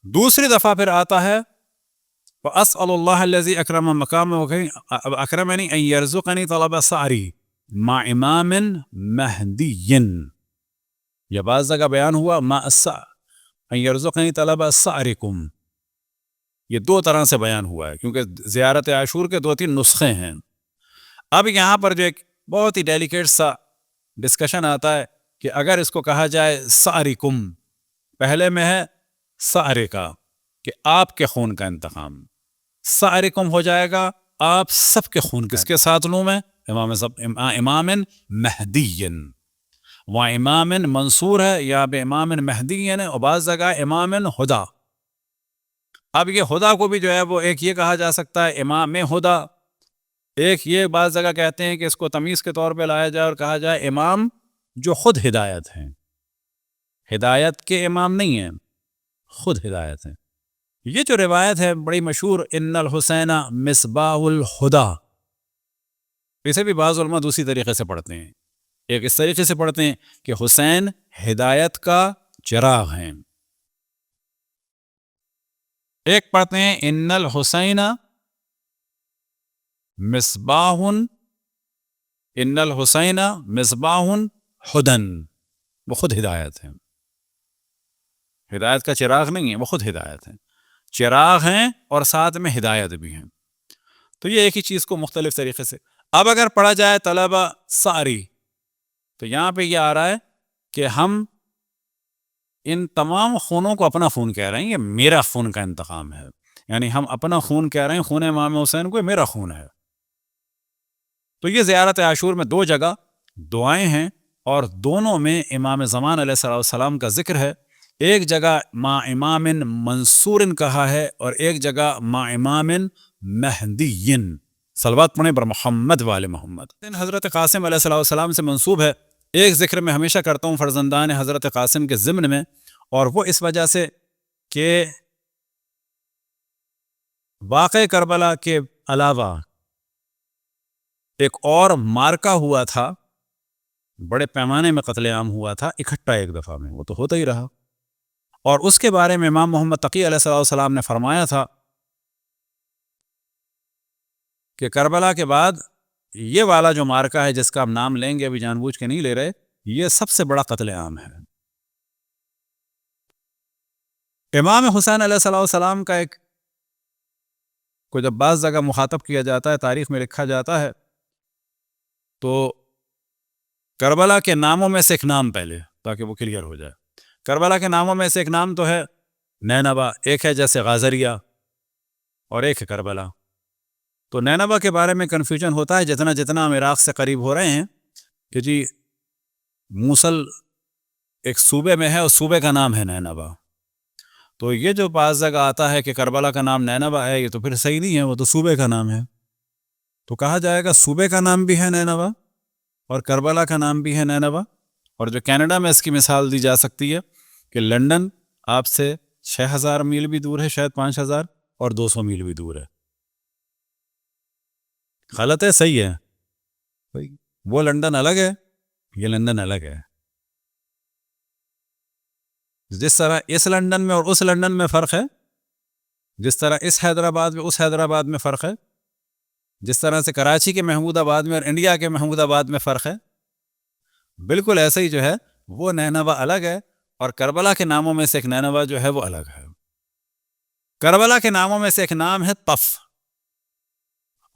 دوسری دفعہ پھر آتا ہے وَأَسْأَلُ اللَّهَ الَّذِي أَكْرَمَ مَقَامَهُ أَكْرَمَنِي أَن يَرْزُقَنِي طَلَبَ صَعْرِي مع امام مہدی. یہ بعض جگہ بیان ہوا مع ان یرزقنی طلب صعرکم، یہ دو طرح سے بیان ہوا ہے کیونکہ زیارت عاشور کے 2-3 نسخے ہیں. اب یہاں پر جو ایک بہت ہی ڈیلیکیٹ سا ڈسکشن آتا ہے کہ اگر اس کو کہا جائے صعرکم، پہلے میں ہے صعر کا کہ آپ کے خون کا انتقام، صعرکم ہو جائے گا آپ سب کے خون. کس کے ساتھ لوں میں؟ امام مہدی، و امام منصور ہے یا بے امام مہدی ہے، اور بعض جگہ امام ہدا. اب یہ خدا کو بھی جو ہے وہ ایک یہ کہا جا سکتا ہے امام خدا، ایک یہ بعض جگہ کہتے ہیں کہ اس کو تمیز کے طور پہ لایا جائے اور کہا جائے امام جو خود ہدایت ہیں، ہدایت کے امام نہیں ہیں، خود ہدایت ہیں. یہ جو روایت ہے بڑی مشہور، ان الحسین مصباح الہدا، اسے بھی بعض علماء دوسری طریقے سے پڑھتے ہیں. ایک اس طریقے سے پڑھتے ہیں کہ حسین ہدایت کا چراغ ہیں، ایک پڑھتے ہیں ان الحسین مصباح، ان الحسین مصباح ہدن، وہ خود ہدایت ہیں، ہدایت کا چراغ نہیں ہے، وہ خود ہدایت ہیں، چراغ ہیں اور ساتھ میں ہدایت بھی ہیں. تو یہ ایک ہی چیز کو مختلف طریقے سے. اب اگر پڑھا جائے طلبہ صعری، تو یہاں پہ یہ آ رہا ہے کہ ہم ان تمام خونوں کو اپنا خون کہہ رہے ہیں، یہ میرا خون کا انتقام ہے، یعنی ہم اپنا خون کہہ رہے ہیں، خون امام حسین کو میرا خون ہے. تو یہ زیارت عاشور میں 2 جگہ دعائیں ہیں اور دونوں میں امام زمان علیہ السلام کا ذکر ہے. ایک جگہ ما امام منصور کہا ہے اور ایک جگہ ما امام مہدی. صلوات پڑھیں پر محمد والے محمد. حضرت قاسم علیہ السلام سے منسوب ہے. ایک ذکر میں ہمیشہ کرتا ہوں فرزندان حضرت قاسم کے ضمن میں، اور وہ اس وجہ سے کہ واقع کربلا کے علاوہ ایک اور مارکا ہوا تھا، بڑے پیمانے میں قتل عام ہوا تھا اکٹھا ایک دفعہ میں، وہ تو ہوتا ہی رہا، اور اس کے بارے میں امام محمد تقی علیہ السلام نے فرمایا تھا کہ کربلا کے بعد یہ والا جو مارکا ہے جس کا ہم نام لیں گے، ابھی جان بوجھ کے نہیں لے رہے، یہ سب سے بڑا قتل عام ہے. امام حسین علیہ السلام کا ایک کو جب بعض جگہ مخاطب کیا جاتا ہے، تاریخ میں لکھا جاتا ہے، تو کربلا کے ناموں میں سے ایک نام پہلے، تاکہ وہ کلیئر ہو جائے، کربلا کے ناموں میں سے ایک نام تو ہے نینوا، ایک ہے جیسے غازریہ اور ایک ہے کربلا. تو نینوا کے بارے میں کنفیوژن ہوتا ہے جتنا جتنا ہم عراق سے قریب ہو رہے ہیں کہ جی موصل ایک صوبے میں ہے اور صوبے کا نام ہے نینوا. تو یہ جو بعض جگہ آتا ہے کہ کربلا کا نام نینوا ہے، یہ تو پھر صحیح نہیں ہے، وہ تو صوبے کا نام ہے. تو کہا جائے گا صوبے کا نام بھی ہے نینوا اور کربلا کا نام بھی ہے نینوا. اور جو کینیڈا میں اس کی مثال دی جا سکتی ہے کہ لنڈن آپ سے 6000 میل بھی دور ہے، شاید 5000 اور 200 میل بھی دور ہے. غلط ہے صحیح ہے؟ وہ لندن الگ ہے، یہ لندن الگ ہے. جس طرح اس لندن میں اور اس لندن میں فرق ہے، جس طرح اس حیدرآباد میں اس حیدرآباد میں فرق ہے، جس طرح سے کراچی کے محمود آباد میں اور انڈیا کے محمود آباد میں فرق ہے، بالکل ایسے ہی جو ہے وہ نینوا الگ ہے اور کربلا کے ناموں میں سے ایک نینوا جو ہے وہ الگ ہے. کربلا کے ناموں میں سے ایک نام ہے طف،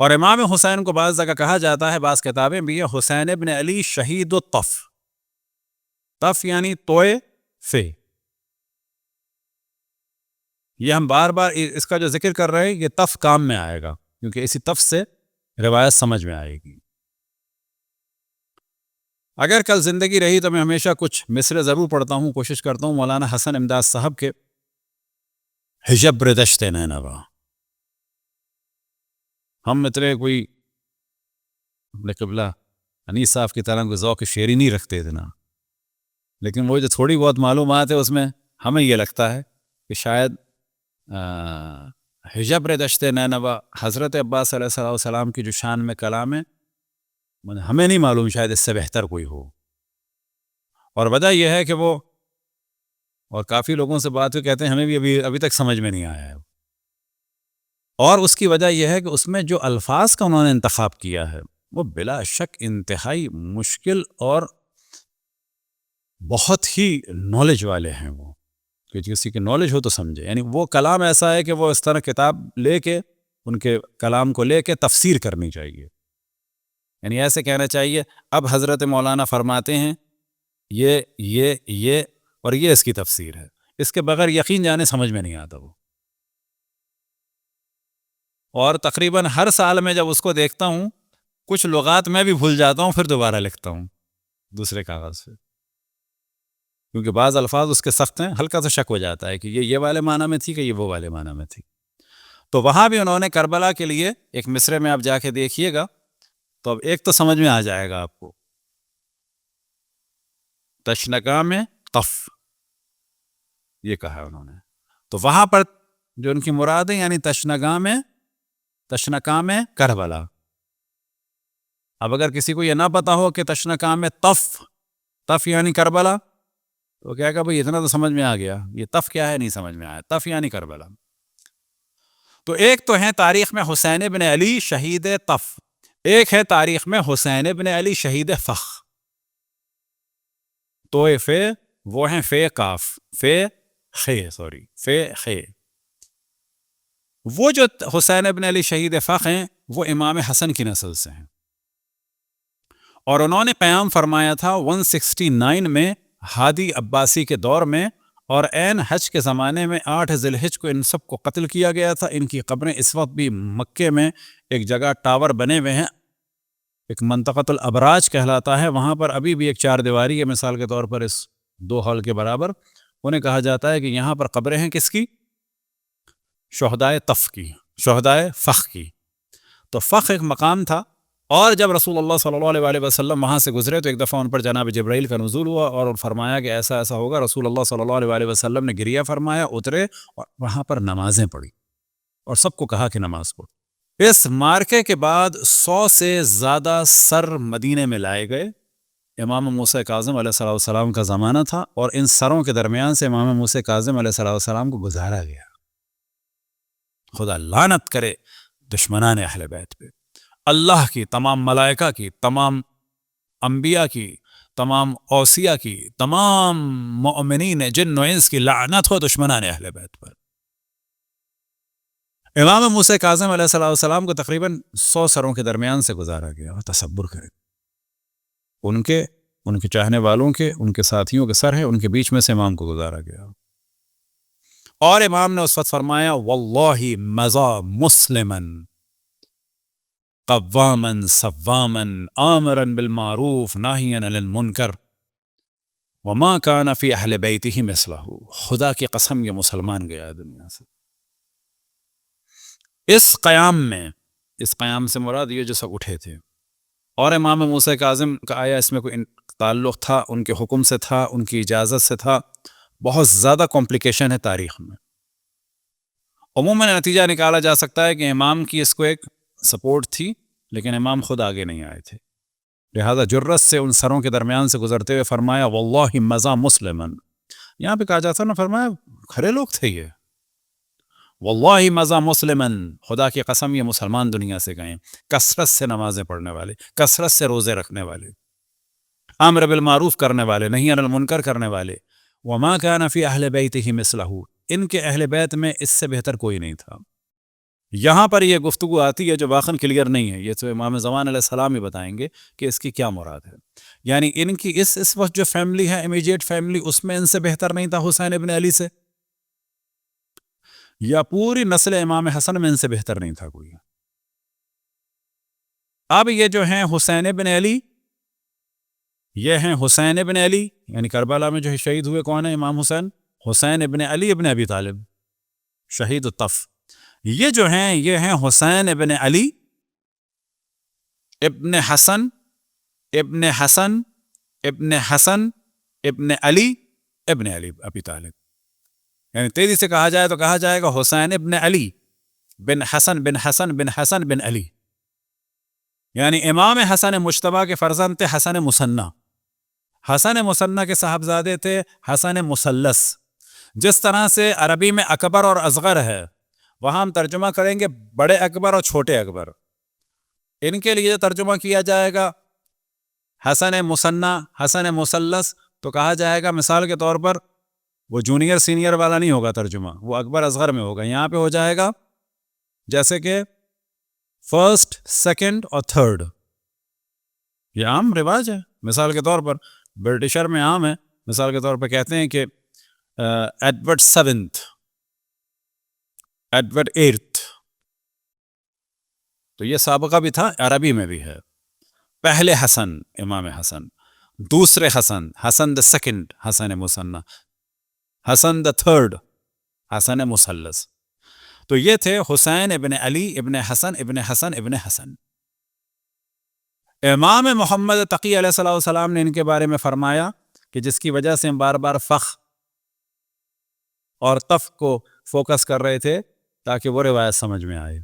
اور امام حسین کو بعض جگہ کہا جاتا ہے، بعض کتابیں بھی ہے حسین ابن علی شہید الطف. طف یعنی توئے فے. یہ ہم بار بار اس کا جو ذکر کر رہے ہیں، یہ طف کام میں آئے گا کیونکہ اسی طف سے روایت سمجھ میں آئے گی. اگر کل زندگی رہی تو میں ہمیشہ کچھ مصرے ضرور پڑھتا ہوں، کوشش کرتا ہوں مولانا حسن امداد صاحب کے حجبر دشت نینوا. ہم اتنے کوئی اپنے قبلہ انیس صاحب کی طرح کوئی ذوق شعری نہیں رکھتے اتنا، لیکن وہ جو تھوڑی بہت معلومات ہے اس میں ہمیں یہ لگتا ہے کہ شاید حجبر دشت نینوا حضرت عباس علیہ السلام کی جو شان میں کلام ہے، ہمیں نہیں معلوم شاید اس سے بہتر کوئی ہو. اور وجہ یہ ہے کہ وہ اور کافی لوگوں سے بات ہوئی کہتے ہیں ہمیں بھی ابھی تک سمجھ میں نہیں آیا ہے. اور اس کی وجہ یہ ہے کہ اس میں جو الفاظ کا انہوں نے انتخاب کیا ہے وہ بلا شک انتہائی مشکل اور بہت ہی نالج والے ہیں. وہ کہ کسی کی نالج ہو تو سمجھے. یعنی وہ کلام ایسا ہے کہ وہ اس طرح کتاب لے کے ان کے کلام کو لے کے تفسیر کرنی چاہیے. یعنی ایسے کہنا چاہیے اب حضرت مولانا فرماتے ہیں یہ اور یہ اس کی تفسیر ہے. اس کے بغیر یقین جانے سمجھ میں نہیں آتا وہ. اور تقریباً ہر سال میں جب اس کو دیکھتا ہوں کچھ لغات میں بھی بھول جاتا ہوں، پھر دوبارہ لکھتا ہوں دوسرے کاغذ پہ، کیونکہ بعض الفاظ اس کے سخت ہیں، ہلکا سا شک ہو جاتا ہے کہ یہ والے معنی میں تھی کہ یہ وہ والے معنی میں تھی. تو وہاں بھی انہوں نے کربلا کے لیے ایک مصرے میں آپ جا کے دیکھیے گا تو اب ایک تو سمجھ میں آ جائے گا آپ کو، تشنگا میں طف یہ کہا انہوں نے. تو وہاں پر جو ان کی مراد ہے یعنی تشنگا میں کربلا. اب اگر کسی کو یہ نہ پتا ہو کہ تشنگا میں طف یعنی کربلا تو کیا کہا بھئی اتنا تو سمجھ میں آ گیا، یہ طف کیا ہے نہیں سمجھ میں آیا. طف یعنی کربلا. تو ایک تو ہے تاریخ میں حسین بن علی شہید طف، ایک ہے تاریخ میں حسین بن علی شہید فخ. تو فے وہ ہیں فے کاف فے خے. وہ جو حسین بن علی شہید فخ ہیں وہ امام حسن کی نسل سے ہیں، اور انہوں نے قیام فرمایا تھا 169 میں ہادی عباسی کے دور میں، اور عین حج کے زمانے میں 8 ذی الحج کو ان سب کو قتل کیا گیا تھا. ان کی قبریں اس وقت بھی مکے میں ایک جگہ ٹاور بنے ہوئے ہیں، ایک منطقۃ الابراج کہلاتا ہے، وہاں پر ابھی بھی ایک 4 دیواری ہے مثال کے طور پر اس 2 ہال کے برابر. انہیں کہا جاتا ہے کہ یہاں پر قبریں ہیں کس کی؟ شہدائے طف کی، شہدائے فخ کی. تو فخ ایک مقام تھا، اور جب رسول اللہ صلی اللہ علیہ وسلم وہاں سے گزرے تو ایک دفعہ ان پر جناب جبرائیل کا نزول ہوا اور فرمایا کہ ایسا ایسا ہوگا. رسول اللہ صلی اللہ علیہ وسلم نے گریہ فرمایا، اترے اور وہاں پر نمازیں پڑھی اور سب کو کہا کہ نماز پڑھو. اس مارکے کے بعد 100 سے زیادہ سر مدینے میں لائے گئے. امام موسیٰ کاظم علیہ السلام کا زمانہ تھا اور ان سروں کے درمیان سے امام موسیٰ کاظم علیہ السلام کو گزارا گیا. خدا لعنت کرے دشمنان اہل بیت پہ، اللہ کی، تمام ملائکہ کی، تمام انبیاء کی، تمام اوصیاء کی، تمام مؤمنین جن و انس کی لعنت ہو دشمنان اہل بیت پر. امام موسیٰ کاظم علیہ السلام کو تقریباً 100 سروں کے درمیان سے گزارا گیا. اور تصور کریں ان کے چاہنے والوں کے، ان کے ساتھیوں کے سر ہیں، ان کے بیچ میں سے امام کو گزارا گیا. اور امام نے اس وقت فرمایا واللہ مضى مسلما قواما صواما آمرا بالمعروف ناہیا عن المنکر وما كان في اہل بیتہ مثلہ. خدا کی قسم یہ مسلمان گیا دنیا سے. اس قیام سے مراد یہ جو سب اٹھے تھے. اور امام موسیٰ کاظم کا آیا اس میں کوئی تعلق تھا، ان کے حکم سے تھا، ان کی اجازت سے تھا. بہت زیادہ کمپلیکیشن ہے تاریخ میں. عموماً نتیجہ نکالا جا سکتا ہے کہ امام کی اس کو ایک سپورٹ تھی، لیکن امام خود آگے نہیں آئے تھے، لہذا جرت سے ان سروں کے درمیان سے گزرتے ہوئے فرمایا واللہ مضى مسلما. یہاں پہ کہا جاتا نا، فرمایا کھڑے لوگ تھے یہ، واللہ مضى مسلما، خدا کی قسم یہ مسلمان دنیا سے گئے، کثرت سے نمازیں پڑھنے والے، کثرت سے روزے رکھنے والے، امر بالمعروف کرنے والے، نہی عن المنکر کرنے والے. وما كان في اہل بیتہ مثلہ، ان کے اہل بیت میں اس سے بہتر کوئی نہیں تھا. یہاں پر یہ گفتگو آتی ہے جو واقعاً کلیئر نہیں ہے، یہ تو امام زمان علیہ السلام ہی بتائیں گے کہ اس کی کیا مراد ہے. یعنی ان کی اس وقت جو فیملی ہے، امیجیٹ فیملی، اس میں ان سے بہتر نہیں تھا حسین ابن علی سے، یا پوری نسل امام حسن میں ان سے بہتر نہیں تھا کوئی. اب یہ جو ہیں حسین ابن علی، یہ ہیں حسین ابن علی، یعنی کربلا میں جو شہید ہوئے کون ہیں؟ امام حسین ابن علی ابن ابی طالب شہید الطف. یہ جو ہیں یہ ہیں حسین ابن علی ابن حسن ابن حسن ابن حسن ابن علی ابن علی ابی طالب. یعنی تیزی سے کہا جائے تو کہا جائے گا حسین ابن علی بن حسن بن حسن بن حسن بن علی. یعنی امام حسن مجتبیٰ کے فرزند تھے حسن مثنیٰ. حسن مثنیٰ کے صاحبزادے تھے حسن مثلث. جس طرح سے عربی میں اکبر اور اصغر ہے، وہاں ہم ترجمہ کریں گے بڑے اکبر اور چھوٹے اکبر، ان کے لیے ترجمہ کیا جائے گا حسن مثنیٰ حسن مثلث، تو کہا جائے گا مثال کے طور پر وہ جونیئر سینئر والا نہیں ہوگا ترجمہ، وہ اکبر اصغر میں ہوگا. یہاں پہ ہو جائے گا جیسے کہ فرسٹ، سیکنڈ اور تھرڈ. یہ عام رواج ہے. مثال کے طور پر برٹشر میں عام ہے، مثال کے طور پر کہتے ہیں کہ ایڈورڈ سیونتھ، ایڈورڈ ایٹھ، تو یہ سابقہ بھی تھا، عربی میں بھی ہے. پہلے حسن امام حسن، دوسرے حسن، حسن the second Hasan مثنیٰ، Hasan the third حسن مثلث. تو یہ تھے حسین ابن علی ابن حسن ابن حسن ابن حسن. امام محمد تقی علیہ السلام نے ان کے بارے میں فرمایا کہ جس کی وجہ سے ہم بار بار فخ اور تف کو فوکس کر رہے تھے تاکہ وہ روایت سمجھ میں آئے.